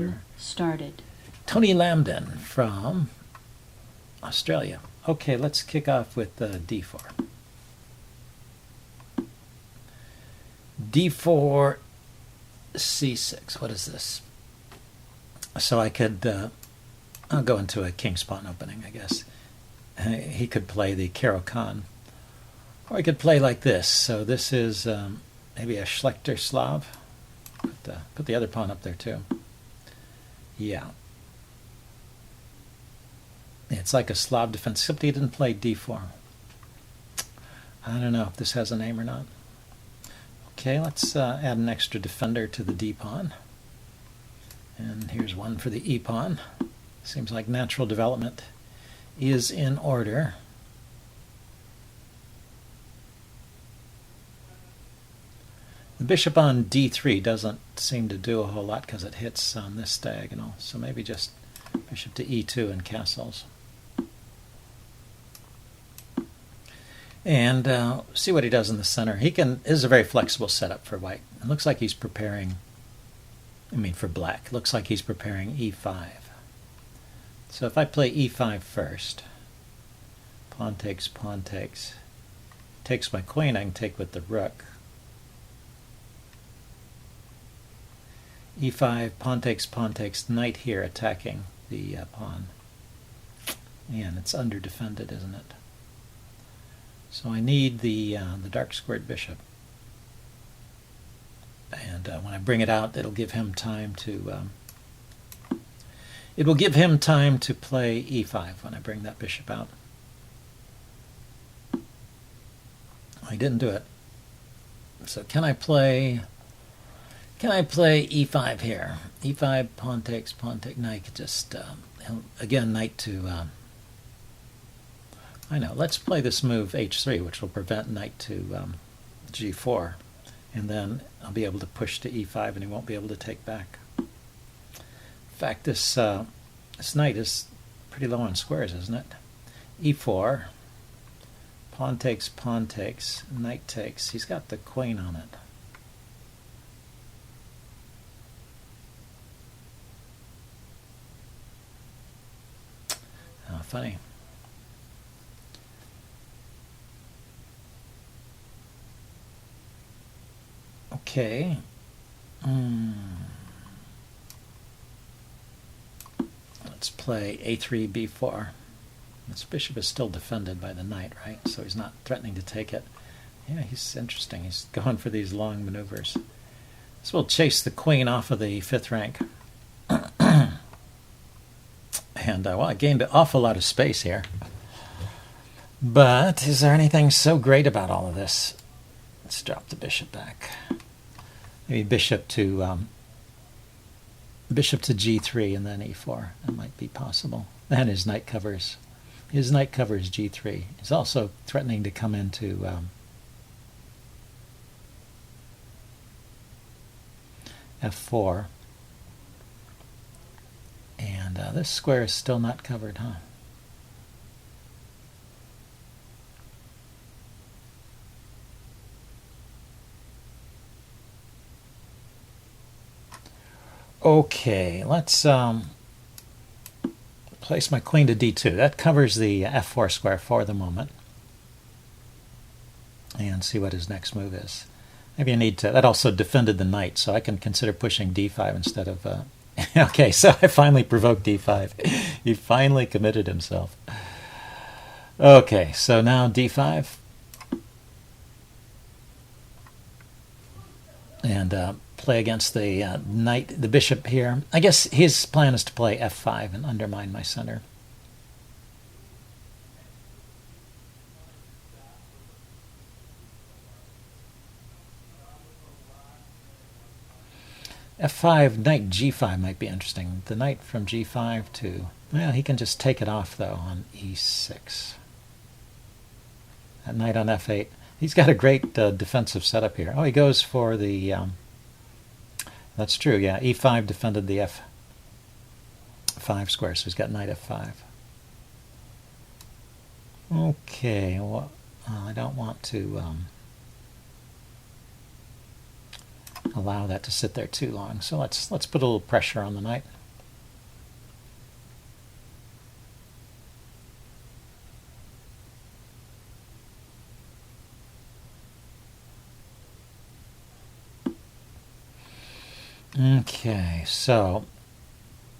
Game started. Tony Lambden from Australia. Okay, let's kick off with d4. d4, c6. What is this? So I could, I'll go into a king's pawn opening, I guess. He could play the Caro-Kann. Or I could play like this. So this is maybe a Schlechter Slav. Put the other pawn up there too. Yeah. It's like a Slav defense, except he didn't play d4. I don't know if this has a name or not. Okay, let's add an extra defender to the d-pawn. And here's one for the e-pawn. Seems like natural development is in order. The bishop on d3 doesn't seem to do a whole lot because it hits on this diagonal. So maybe just bishop to e2 and castles. And see what he does in the center. This is a very flexible setup for white. It looks like he's preparing, for black. It looks like he's preparing e5. So if I play e5 first, pawn takes, takes my queen, I can take with the rook. e5, pawn takes, knight here attacking the pawn. And it's under defended, isn't it? So I need the dark squared bishop. And when I bring it out, it'll give him time to play e5 when I bring that bishop out. I didn't do it. So can I play e5 here? e5, pawn takes, knight. Just again, knight to. I know. Let's play this move h3, which will prevent knight to g4, and then I'll be able to push to e5, and he won't be able to take back. In fact, this knight is pretty low on squares, isn't it? e4, pawn takes, knight takes. He's got the queen on it. Oh, funny. Okay. Let's play a3, b4. This bishop is still defended by the knight, right? So he's not threatening to take it. Yeah, he's interesting. He's going for these long maneuvers. This will chase the queen off of the 5th rank. And, well, I gained an awful lot of space here. But is there anything so great about all of this? Let's drop the bishop back. Maybe bishop to g3 and then e4. That might be possible. And his knight covers g3. He's also threatening to come into f4. And this square is still not covered, huh? Okay, let's place my queen to d2. That covers the f4 square for the moment. And see what his next move is. Maybe I need to... That also defended the knight, so I can consider pushing d5 instead of... Okay, so I finally provoked d5. He finally committed himself. Okay, so now d5. And play against the knight, the bishop here. I guess his plan is to play f5 and undermine my center. f5, knight g5 might be interesting. The knight from g5 to... Well, he can just take it off, though, on e6. That knight on f8. He's got a great defensive setup here. Oh, he goes for the... that's true, yeah. e5 defended the f5 square, so he's got knight f5. Okay, well, I don't want to... allow that to sit there too long. So let's put a little pressure on the knight. so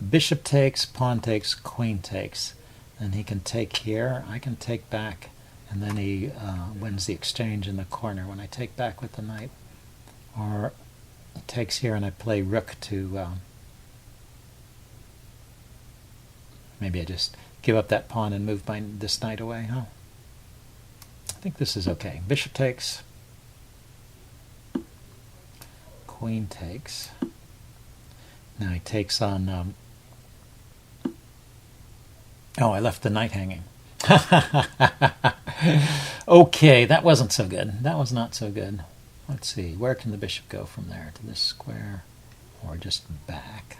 bishop takes, pawn takes, queen takes. And he can take here, I can take back, and then he wins the exchange in the corner when I take back with the knight. Or he takes here and I play rook to... maybe I just give up that pawn and move this knight away, huh? I think this is okay. Bishop takes. Queen takes. Now he takes on... oh, I left the knight hanging. Okay, that wasn't so good. That was not so good. Let's see, where can the bishop go from there? To this square, or just back?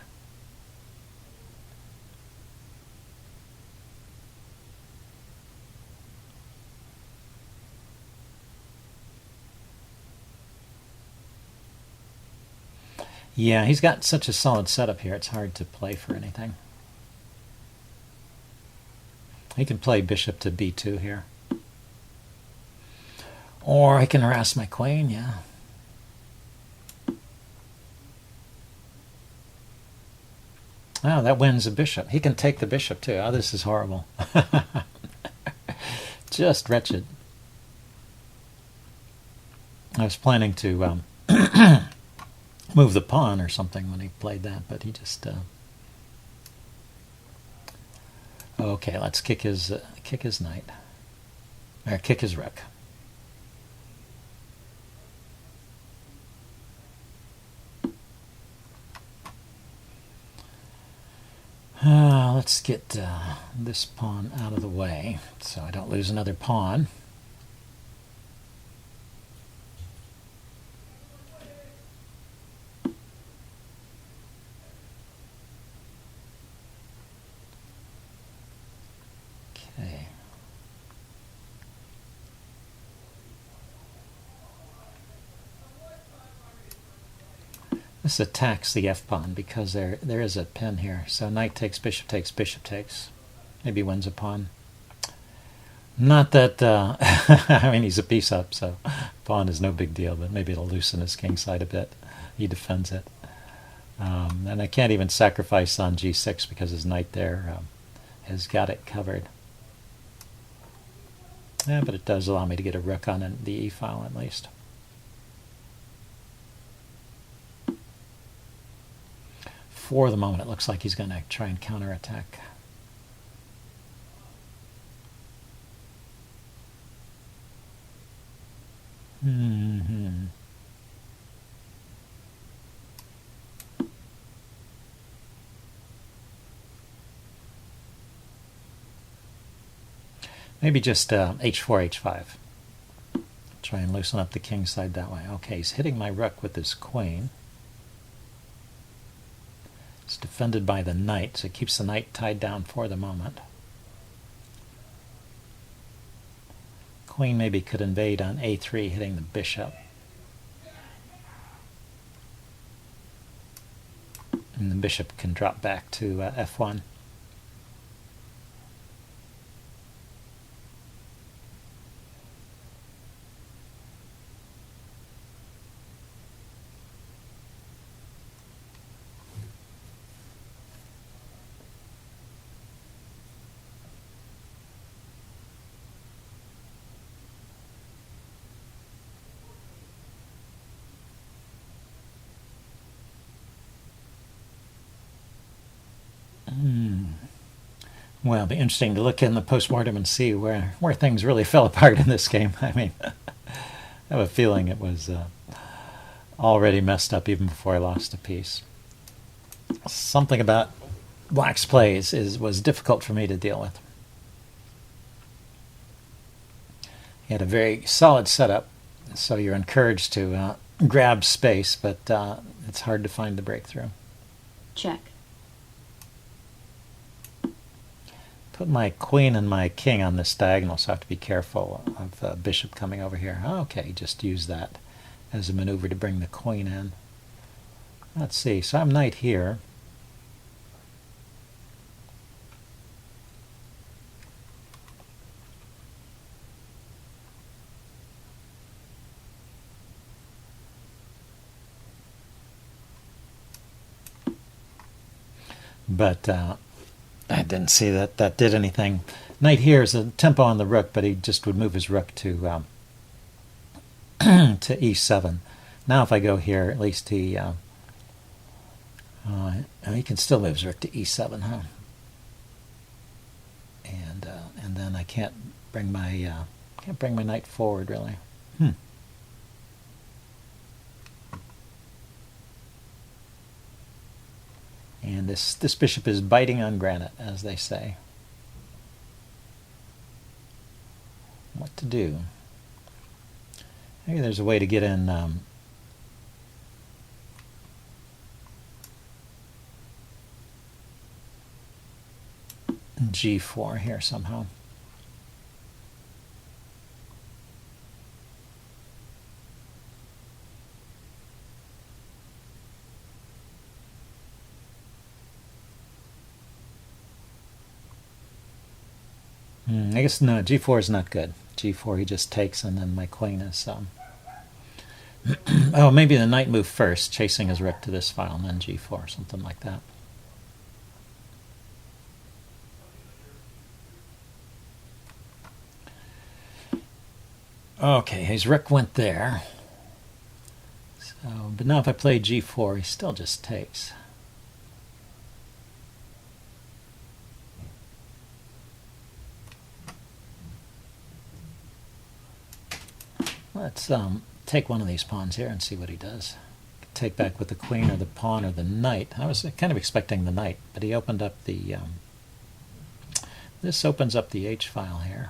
Yeah, he's got such a solid setup here, it's hard to play for anything. He can play bishop to b2 here. Or I can harass my queen, yeah. Oh, that wins a bishop. He can take the bishop too. Oh, this is horrible. Just wretched. I was planning to move the pawn or something when he played that, but he just... okay, let's kick his knight. Or kick his rook. Let's get this pawn out of the way so I don't lose another pawn. Okay. This attacks the f-pawn because there is a pin here. So knight takes, bishop takes, bishop takes. Maybe wins a pawn. Not that, I mean, he's a piece up, so pawn is no big deal, but maybe it'll loosen his king side a bit. He defends it. And I can't even sacrifice on g6 because his knight there has got it covered. Yeah, but it does allow me to get a rook on the e-file at least. For the moment, it looks like he's going to try and counterattack. Maybe just h4, h5. Try and loosen up the king side that way. Okay, he's hitting my rook with his queen. It's defended by the knight, so it keeps the knight tied down for the moment. Queen maybe could invade on a3, hitting the bishop. And the bishop can drop back to f1. Well, it'll be interesting to look in the postmortem and see where things really fell apart in this game. I mean, I have a feeling it was already messed up even before I lost a piece. Something about Black's plays was difficult for me to deal with. He had a very solid setup, so you're encouraged to grab space, but it's hard to find the breakthrough. Check. Put my queen and my king on this diagonal, so I have to be careful of the bishop coming over here. Okay, just use that as a maneuver to bring the queen in. Let's see, so I'm knight here. But I didn't see that that did anything. Knight here is a tempo on the rook, but he just would move his rook to to e7. Now if I go here, at least he can still move his rook to e7, huh? And then I can't bring my knight forward really. And this bishop is biting on granite, as they say. What to do? Maybe there's a way to get in g4 here somehow. I guess no, g4 is not good. g4 he just takes, and then my queen is oh, maybe the knight move first, chasing his rook to this file, and then g4, something like that. Okay, his rook went there. So, but now if I play g4, he still just takes. Let's take one of these pawns here and see what he does. Take back with the queen or the pawn or the knight. I was kind of expecting the knight, but he opened up the... this opens up the H file here.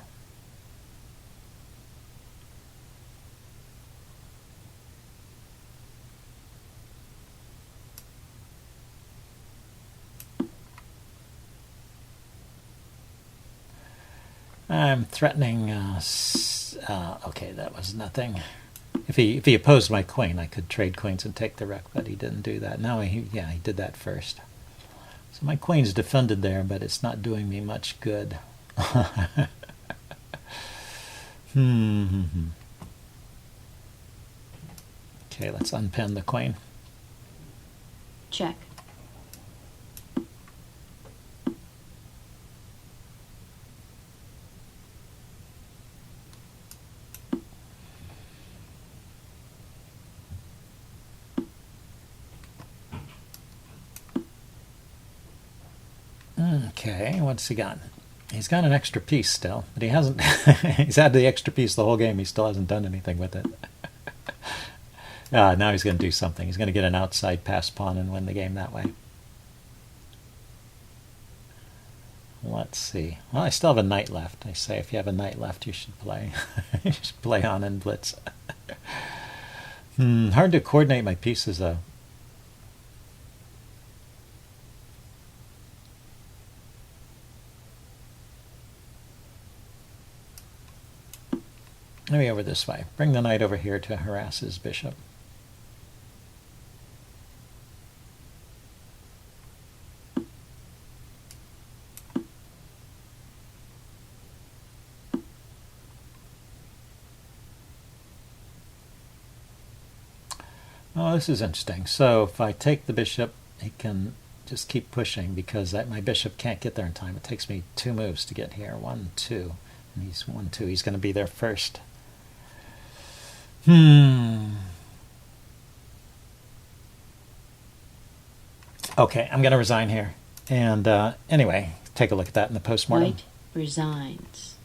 I'm threatening... okay, that was nothing. If he opposed my queen, I could trade queens and take the rook, but he didn't do that. Now he did that first. So my queen's defended there, but it's not doing me much good. Okay, let's unpin the queen. Check. Okay, what's he got? He's got an extra piece still, but he hasn't... he's had the extra piece the whole game. He still hasn't done anything with it. Now he's going to do something. He's going to get an outside pass pawn and win the game that way. Let's see. Well, I still have a knight left. I say if you have a knight left, you should play. You should play on in Blitz. Hard to coordinate my pieces, though. Maybe over this way. Bring the knight over here to harass his bishop. Oh, this is interesting. So if I take the bishop, he can just keep pushing because my bishop can't get there in time. It takes me 2 moves to get here. 1, 2. And he's 1, 2. He's going to be there first. Okay, I'm going to resign here. And anyway, take a look at that in the postmortem. White resigns.